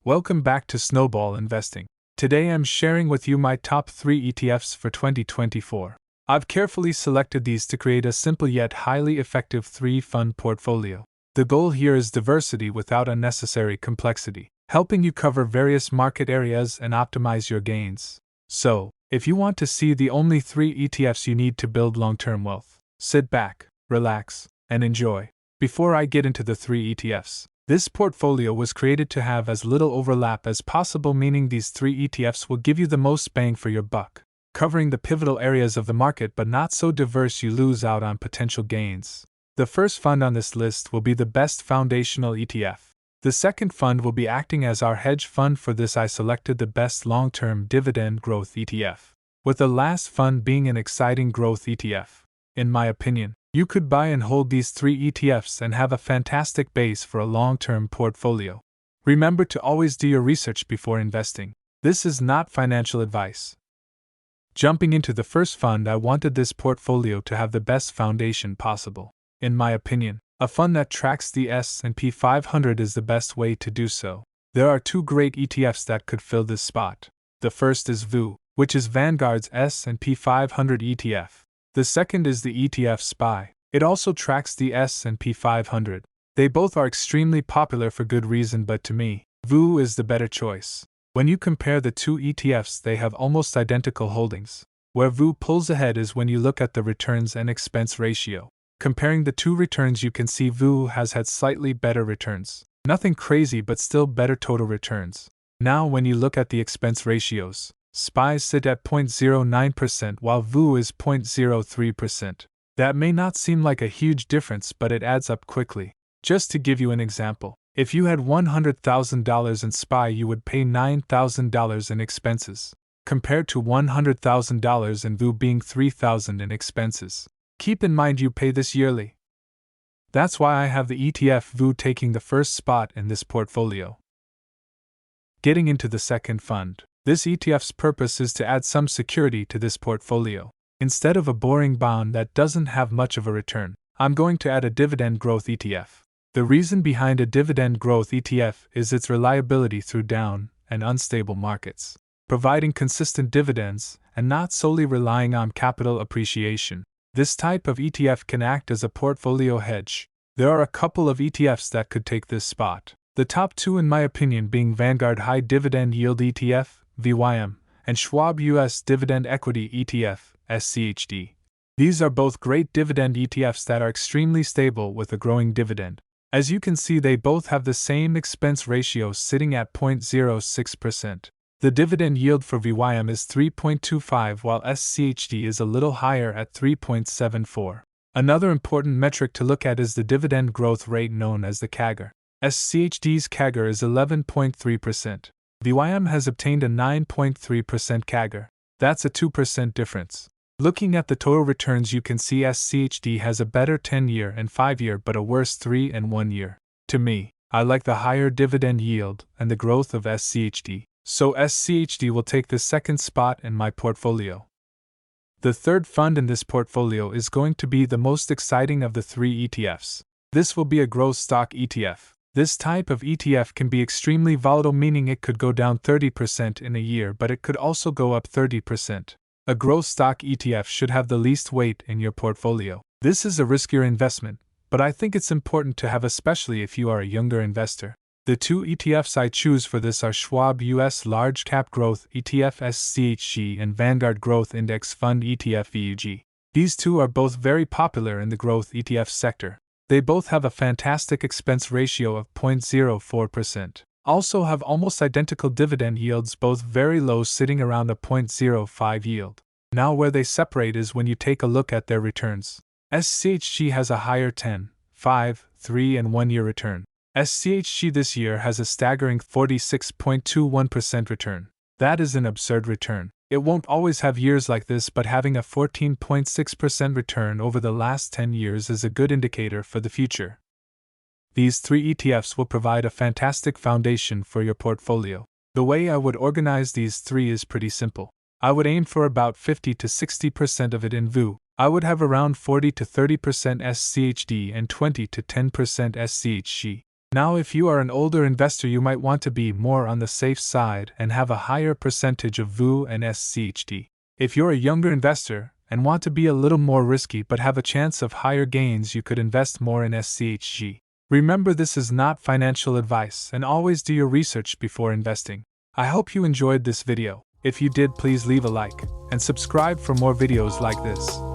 Welcome back to Snowball Investing. Today I'm sharing with you my top 3 ETFs for 2024. I've carefully selected these to create a simple yet highly effective 3-fund portfolio. The goal here is diversity without unnecessary complexity, helping you cover various market areas and optimize your gains. So, if you want to see the only 3 ETFs you need to build long-term wealth, sit back, relax, and enjoy. Before I get into the 3 ETFs, this portfolio was created to have as little overlap as possible, meaning these 3 ETFs will give you the most bang for your buck, covering the pivotal areas of the market but not so diverse you lose out on potential gains. The first fund on this list will be the best foundational ETF. The second fund will be acting as our hedge fund. For this I selected the best long-term dividend growth ETF, with the last fund being an exciting growth ETF. In my opinion, you could buy and hold these 3 ETFs and have a fantastic base for a long-term portfolio. Remember to always do your research before investing. This is not financial advice. Jumping into the first fund, I wanted this portfolio to have the best foundation possible. In my opinion, a fund that tracks the S&P 500 is the best way to do so. There are 2 great ETFs that could fill this spot. The first is VU, which is Vanguard's S&P 500 ETF. The second is the ETF SPY. It also tracks the S&P 500. They both are extremely popular for good reason, but to me, VU is the better choice. When you compare the 2 ETFs, they have almost identical holdings. Where VU pulls ahead is when you look at the returns and expense ratio. Comparing the 2 returns, you can see VU has had slightly better returns. Nothing crazy, but still better total returns. Now when you look at the expense ratios, SPYs sit at 0.09% while VU is 0.03%. That may not seem like a huge difference, but it adds up quickly. Just to give you an example, if you had $100,000 in SPY, you would pay $9,000 in expenses, compared to $100,000 in VU being $3,000 in expenses. Keep in mind you pay this yearly. That's why I have the ETF VU taking the first spot in this portfolio. Getting into the second fund. This ETF's purpose is to add some security to this portfolio. Instead of a boring bond that doesn't have much of a return, I'm going to add a dividend growth ETF. The reason behind a dividend growth ETF is its reliability through down and unstable markets, providing consistent dividends and not solely relying on capital appreciation. This type of ETF can act as a portfolio hedge. There are a couple of ETFs that could take this spot. The top 2 in my opinion being Vanguard High Dividend Yield ETF, VYM, and Schwab US Dividend Equity ETF, SCHD. These are both great dividend ETFs that are extremely stable with a growing dividend. As you can see, they both have the same expense ratio sitting at 0.06%. The dividend yield for VYM is 3.25 while SCHD is a little higher at 3.74. Another important metric to look at is the dividend growth rate known as the CAGR. SCHD's CAGR is 11.3%. VYM has obtained a 9.3% CAGR. That's a 2% difference. Looking at the total returns, you can see SCHD has a better 10-year and 5-year but a worse 3 and 1-year. To me, I like the higher dividend yield and the growth of SCHD, so SCHD will take the second spot in my portfolio. The third fund in this portfolio is going to be the most exciting of the 3 ETFs. This will be a growth stock ETF. This type of ETF can be extremely volatile, meaning it could go down 30% in a year, but it could also go up 30%. A growth stock ETF should have the least weight in your portfolio. This is a riskier investment, but I think it's important to have, especially if you are a younger investor. The 2 ETFs I choose for this are Schwab US Large Cap Growth ETF SCHG and Vanguard Growth Index Fund ETF VUG. These 2 are both very popular in the growth ETF sector. They both have a fantastic expense ratio of 0.04%. Also have almost identical dividend yields, both very low, sitting around a 0.05 yield. Now where they separate is when you take a look at their returns. SCHG has a higher 10, 5, 3 and 1-year return. SCHG this year has a staggering 46.21% return. That is an absurd return. It won't always have years like this, but having a 14.6% return over the last 10 years is a good indicator for the future. These 3 ETFs will provide a fantastic foundation for your portfolio. The way I would organize these 3 is pretty simple. I would aim for about 50 to 60% of it in VU. I would have around 40 to 30% SCHD and 20 to 10% SCHG. Now, if you are an older investor, you might want to be more on the safe side and have a higher percentage of VU and SCHD. If you're a younger investor and want to be a little more risky but have a chance of higher gains, you could invest more in SCHG. Remember, this is not financial advice, and always do your research before investing. I hope you enjoyed this video. If you did, please leave a like and subscribe for more videos like this.